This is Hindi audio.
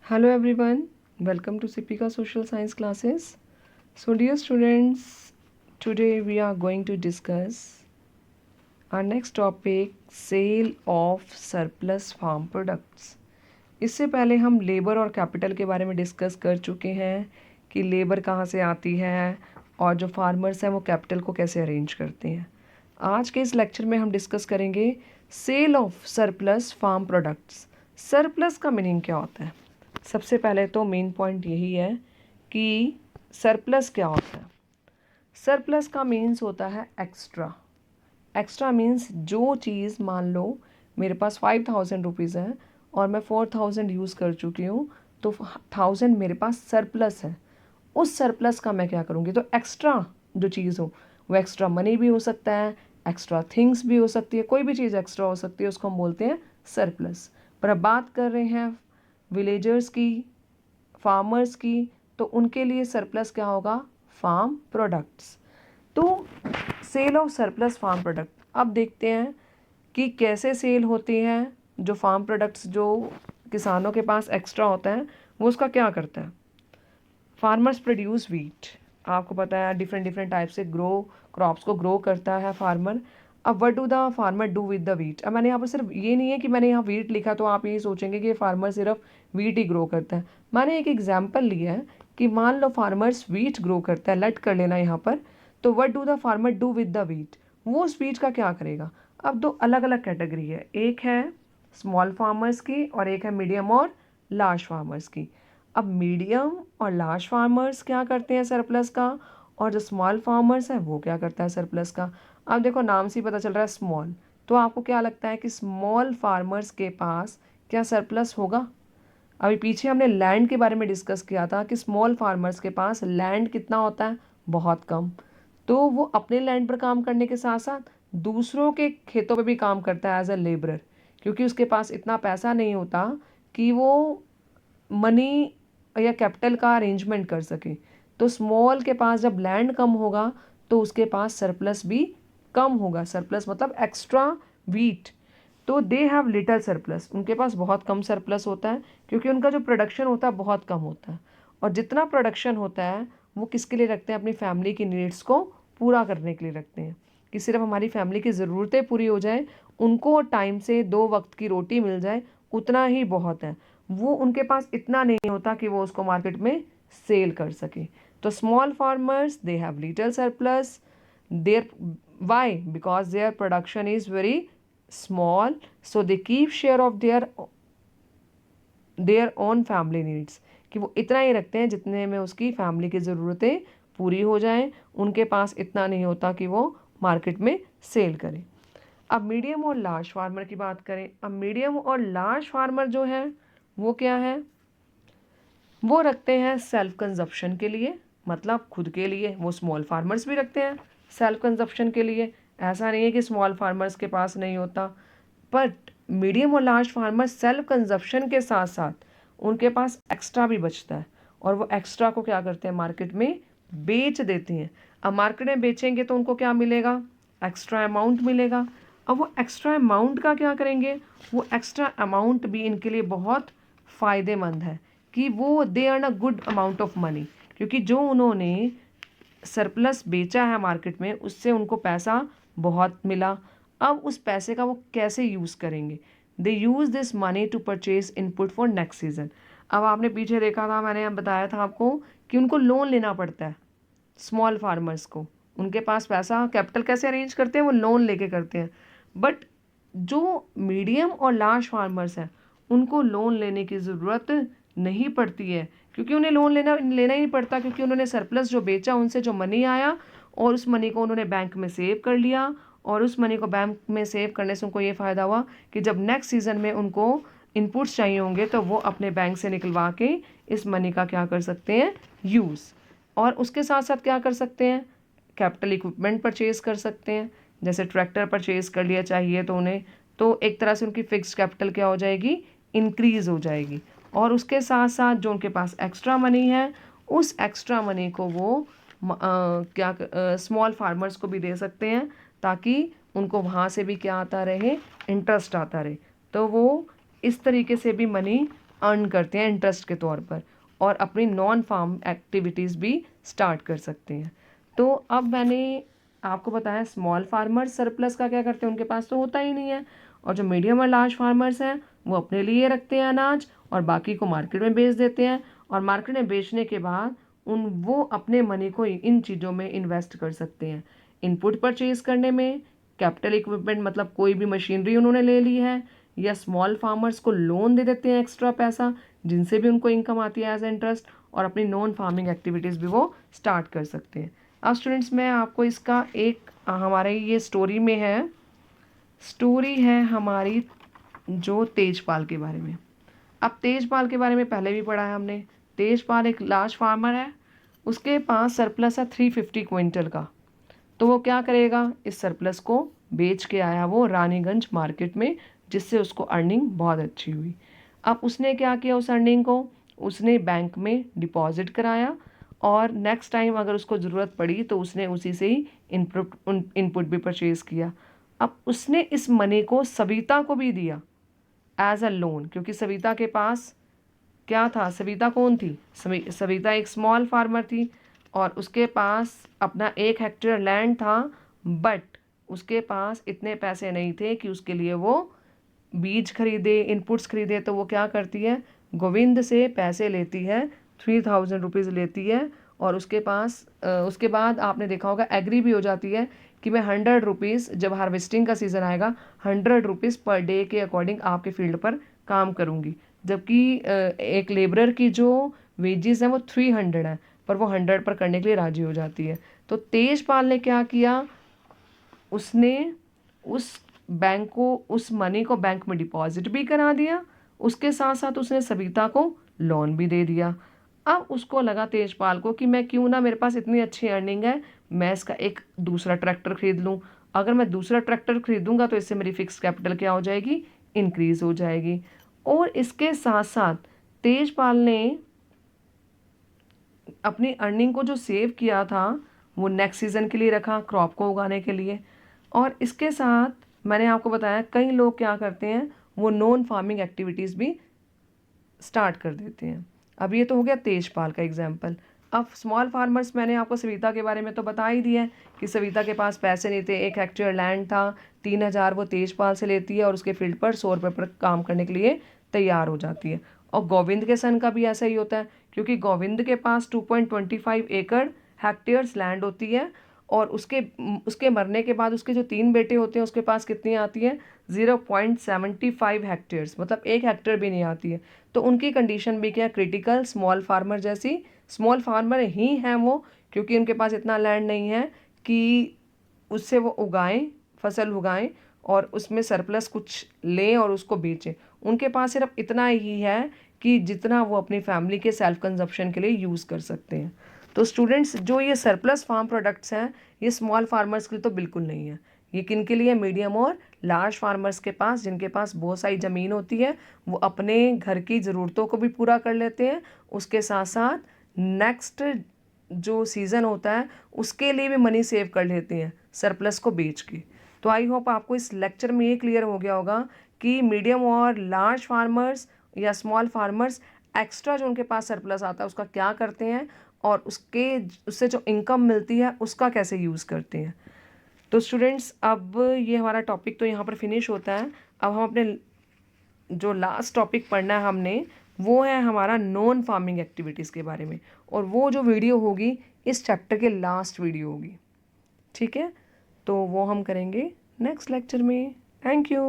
Hello everyone, welcome to Sipika Social Science classes. So dear students, today we are going to discuss our next topic, sale of surplus farm products. इससे पहले हम लेबर और कैपिटल के बारे में डिस्कस कर चुके हैं कि लेबर कहाँ से आती है और जो फार्मर्स हैं वो कैपिटल को कैसे अरेंज करते हैं। आज के इस लेक्चर में हम डिस्कस करेंगे sale of surplus farm products. Surplus का मीनिंग क्या होता है? सबसे पहले तो मेन पॉइंट यही है कि सरप्लस क्या होता है। सरप्लस का मीन्स होता है एक्स्ट्रा। एक्स्ट्रा मीन्स जो चीज़, मान लो मेरे पास 5,000 रुपीज़ है और मैं 4,000 यूज़ कर चुकी हूँ, तो 1,000 मेरे पास सरप्लस है। उस सरप्लस का मैं क्या करूँगी? तो एक्स्ट्रा जो चीज़ हो, वो एक्स्ट्रा मनी भी हो सकता है, एक्स्ट्रा थिंग्स भी हो सकती है, कोई भी चीज़ एक्स्ट्रा हो सकती है, उसको हम बोलते हैं सरप्लस। पर अब बात कर रहे हैं विलेजर्स की, फार्मर्स की, तो उनके लिए सरप्लस क्या होगा? Farm products. तो sale of surplus farm product, अब देखते हैं कि कैसे सेल होती हैं। जो फार्म प्रोडक्ट्स जो किसानों के पास एक्स्ट्रा होता है, वो उसका क्या करता है? फार्मर्स प्रोड्यूस वीट, आपको पता है डिफरेंट डिफरेंट टाइप से क्रॉप्स को ग्रो करता है फार्मर। अब what do the farmer do with the wheat? अब मैंने यहाँ पर सिर्फ ये नहीं है कि मैंने यहाँ वीट लिखा तो आप यही सोचेंगे कि फार्मर सिर्फ वीट ही ग्रो करता है। मैंने एक एग्जाम्पल लिया है कि मान लो फार्मर्स वीट ग्रो करता है, लेट कर लेना यहाँ पर। तो what do the farmer do with the wheat? वो उस वीट का क्या करेगा? अब दो अलग अलग कैटेगरी है, एक है स्मॉल फार्मर्स की और एक है मीडियम और लार्ज फार्मर्स की। अब मीडियम और लार्ज फार्मर्स क्या करते हैं सरप्लस का, और जो स्मॉल फार्मर्स हैं वो क्या करता है सरप्लस का? अब देखो नाम से ही पता चल रहा है स्मॉल, तो आपको क्या लगता है कि स्मॉल फार्मर्स के पास क्या सरप्लस होगा? अभी पीछे हमने लैंड के बारे में डिस्कस किया था कि स्मॉल फार्मर्स के पास लैंड कितना होता है? बहुत कम। तो वो अपने लैंड पर काम करने के साथ साथ दूसरों के खेतों पे भी काम करता है एज अ लेबरर, क्योंकि उसके पास इतना पैसा नहीं होता कि वो मनी या कैपिटल का अरेंजमेंट कर सके। तो स्मॉल के पास जब लैंड कम होगा तो उसके पास सरप्लस भी कम होगा। सरप्लस मतलब एक्स्ट्रा वीट। तो दे हैव लिटल सरप्लस, उनके पास बहुत कम सरप्लस होता है, क्योंकि उनका जो प्रोडक्शन होता है बहुत कम होता है। और जितना प्रोडक्शन होता है वो किसके लिए रखते हैं? अपनी फैमिली की नीड्स को पूरा करने के लिए रखते हैं, कि सिर्फ हमारी फैमिली की ज़रूरतें पूरी हो जाए, उनको टाइम से 2 वक्त की रोटी मिल जाए, उतना ही बहुत है। वो उनके पास इतना नहीं होता कि वो उसको मार्केट में सेल कर सके। तो small farmers they have little surplus, there why? Because their production is very small, so they keep share of their own family needs, कि वो इतना ही रखते हैं जितने में उसकी फैमिली की ज़रूरतें पूरी हो जाएं। उनके पास इतना नहीं होता कि वो मार्केट में सेल करें। अब मीडियम और लार्ज फार्मर की बात करें। अब मीडियम और लार्ज फार्मर जो है वो क्या है? वो रखते हैं सेल्फ कंजप्शन के लिए, मतलब खुद के लिए। वो स्मॉल फार्मर्स भी रखते हैं सेल्फ कंजप्शन के लिए, ऐसा नहीं है कि स्मॉल फार्मर्स के पास नहीं होता। बट मीडियम और लार्ज फार्मर्स सेल्फ कंजप्शन के साथ साथ उनके पास एक्स्ट्रा भी बचता है, और वो एक्स्ट्रा को क्या करते हैं? मार्केट में बेच देते हैं। अब मार्केट में बेचेंगे तो उनको क्या मिलेगा? एक्स्ट्रा अमाउंट मिलेगा। अब वो एक्स्ट्रा अमाउंट का क्या करेंगे? वो एक्स्ट्रा अमाउंट भी इनके लिए बहुत फ़ायदेमंद है, कि वो they earn a good amount of money, क्योंकि जो उन्होंने सरप्लस बेचा है मार्केट में, उससे उनको पैसा बहुत मिला। अब उस पैसे का वो कैसे यूज़ करेंगे? They use this money to purchase input for next season. अब आपने पीछे देखा था, मैंने बताया था आपको कि उनको लोन लेना पड़ता है स्मॉल फार्मर्स को। उनके पास पैसा, कैपिटल कैसे अरेंज करते हैं? वो लोन लेके करते हैं। बट जो मीडियम और लार्ज फार्मर्स हैं उनको लोन लेने की ज़रूरत नहीं पड़ती है, क्योंकि उन्हें लोन लेना लेना ही नहीं पड़ता, क्योंकि उन्होंने सरप्लस जो बेचा उनसे जो मनी आया और उस मनी को उन्होंने बैंक में सेव कर लिया। और उस मनी को बैंक में सेव करने से उनको ये फ़ायदा हुआ कि जब नेक्स्ट सीज़न में उनको इनपुट्स चाहिए होंगे तो वो अपने बैंक से निकलवा के इस मनी का क्या कर सकते हैं? यूज़। और उसके साथ साथ क्या कर सकते हैं? कैपिटल इक्विपमेंट परचेज कर सकते हैं। जैसे ट्रैक्टर परचेज कर लिया चाहिए तो उन्हें, तो एक तरह से उनकी फिक्स्ड कैपिटल क्या हो जाएगी? इंक्रीज़ हो जाएगी। और उसके साथ साथ जो उनके पास एक्स्ट्रा मनी है, उस एक्स्ट्रा मनी को वो क्या स्मॉल फार्मर्स को भी दे सकते हैं, ताकि उनको वहाँ से भी क्या आता रहे? इंटरेस्ट आता रहे। तो वो इस तरीके से भी मनी अर्न करते हैं इंटरेस्ट के तौर पर, और अपनी नॉन फार्म एक्टिविटीज़ भी स्टार्ट कर सकते हैं। तो अब मैंने आपको बताया स्मॉल फार्मर्स सरप्लस का क्या करते हैं, उनके पास तो होता ही नहीं है, और जो मीडियम और लार्ज फार्मर्स हैं वो अपने लिए रखते हैं अनाज और बाकी को मार्केट में बेच देते हैं, और मार्केट में बेचने के बाद वो अपने मनी को इन चीज़ों में इन्वेस्ट कर सकते हैं, इनपुट परचेज करने में, कैपिटल इक्विपमेंट मतलब कोई भी मशीनरी उन्होंने ले ली है, या स्मॉल फार्मर्स को लोन दे देते हैं एक्स्ट्रा पैसा जिनसे भी उनको इनकम आती है एज इंटरेस्ट, और अपनी नॉन फार्मिंग एक्टिविटीज़ भी वो स्टार्ट कर सकते हैं। अब स्टूडेंट्स मैं आपको इसका एक हमारे ये स्टोरी में है, स्टोरी है हमारी जो तेजपाल के बारे में। अब तेजपाल के बारे में पहले भी पढ़ा है हमने। तेजपाल एक लार्ज फार्मर है, उसके पास सरप्लस है 350 क्विंटल का। तो वो क्या करेगा, इस सरप्लस को बेच के आया वो रानीगंज मार्केट में, जिससे उसको अर्निंग बहुत अच्छी हुई। अब उसने क्या किया, उस अर्निंग को उसने बैंक में डिपॉजिट कराया, और नेक्स्ट टाइम अगर उसको ज़रूरत पड़ी तो उसने उसी से ही इनपुट भी परचेज़ किया। अब उसने इस मनी को सविता को भी दिया एज अ लोन, क्योंकि सविता के पास क्या था, सविता कौन थी, सविता एक स्मॉल फार्मर थी, और उसके पास अपना 1 हेक्टेयर लैंड था, बट उसके पास इतने पैसे नहीं थे कि उसके लिए वो बीज खरीदे, इनपुट्स खरीदे। तो वो क्या करती है, गोविंद से पैसे लेती है, 3000 रुपीज़ लेती है, और उसके पास उसके बाद आपने देखा होगा एग्री भी हो जाती है कि मैं 100 रुपीज़, जब हार्वेस्टिंग का सीज़न आएगा 100 रुपीज़ पर डे के अकॉर्डिंग आपके फील्ड पर काम करूँगी, जबकि एक लेबरर की जो वेजेस हैं वो 300 है, पर वो 100 पर करने के लिए राजी हो जाती है। तो तेजपाल ने क्या किया, उसने उस बैंक को, उस मनी को बैंक में डिपॉजिट भी करा दिया, उसके साथ साथ उसने सविता को लोन भी दे दिया। अब उसको लगा तेजपाल को कि मैं क्यों ना, मेरे पास इतनी अच्छी अर्निंग है, मैं इसका एक दूसरा ट्रैक्टर खरीद लूँ। अगर मैं दूसरा ट्रैक्टर खरीदूंगा तो इससे मेरी फिक्स कैपिटल क्या हो जाएगी, इंक्रीज हो जाएगी। और इसके साथ साथ तेजपाल ने अपनी अर्निंग को जो सेव किया था वो नेक्स्ट सीज़न के लिए रखा, क्रॉप को उगाने के लिए। और इसके साथ मैंने आपको बताया कई लोग क्या करते हैं, वो नॉन फार्मिंग एक्टिविटीज़ भी स्टार्ट कर देते हैं। अब ये तो हो गया तेजपाल का एग्जाम्पल। अब स्मॉल फार्मर्स, मैंने आपको सविता के बारे में तो बता ही दिया है कि सविता के पास पैसे नहीं थे, 1 हेक्टेयर लैंड था, 3000 वो तेजपाल से लेती है और उसके फील्ड पर 100 रुपये पर काम करने के लिए तैयार हो जाती है। और गोविंद के सन का भी ऐसा ही होता है, क्योंकि गोविंद के पास 2.25 एकड़ हेक्टेयर्स लैंड होती है, और उसके मरने के बाद उसके जो 3 बेटे होते हैं उसके पास कितनी आती है, 0.75 हेक्टेयर्स, मतलब 1 हेक्टेयर भी नहीं आती है। तो उनकी कंडीशन भी क्या, क्रिटिकल स्मॉल फार्मर जैसी, स्मॉल फार्मर ही हैं वो, क्योंकि उनके पास इतना लैंड नहीं है कि उससे वो उगाएं, फसल उगाएं और उसमें सरप्लस कुछ लें और उसको बेचें। उनके पास सिर्फ इतना ही है कि जितना वो अपनी फैमिली के सेल्फ कंजप्शन के लिए यूज़ कर सकते हैं। तो स्टूडेंट्स, जो ये सरप्लस फार्म प्रोडक्ट्स हैं ये स्मॉल फार्मर्स के लिए तो बिल्कुल नहीं है। ये किन के लिए, मीडियम और लार्ज फार्मर्स के पास, जिनके पास बहुत सारी ज़मीन होती है, वो अपने घर की ज़रूरतों को भी पूरा कर लेते हैं, उसके साथ साथ नेक्स्ट जो सीज़न होता है उसके लिए भी मनी सेव कर लेते हैं सरप्लस को बेच के। तो आई होप आपको इस लेक्चर में ये क्लियर हो गया होगा कि मीडियम और लार्ज फार्मर्स या स्मॉल फार्मर्स एक्स्ट्रा जो उनके पास सरप्लस आता है उसका क्या करते हैं, और उससे जो इनकम मिलती है उसका कैसे यूज़ करते हैं। तो स्टूडेंट्स, अब ये हमारा टॉपिक तो यहाँ पर फिनिश होता है। अब हम अपने जो लास्ट टॉपिक पढ़ना है हमने, वो है हमारा नॉन फार्मिंग एक्टिविटीज़ के बारे में, और वो जो वीडियो होगी इस चैप्टर के लास्ट वीडियो होगी, ठीक है। तो वो हम करेंगे नेक्स्ट लेक्चर में। Thank you.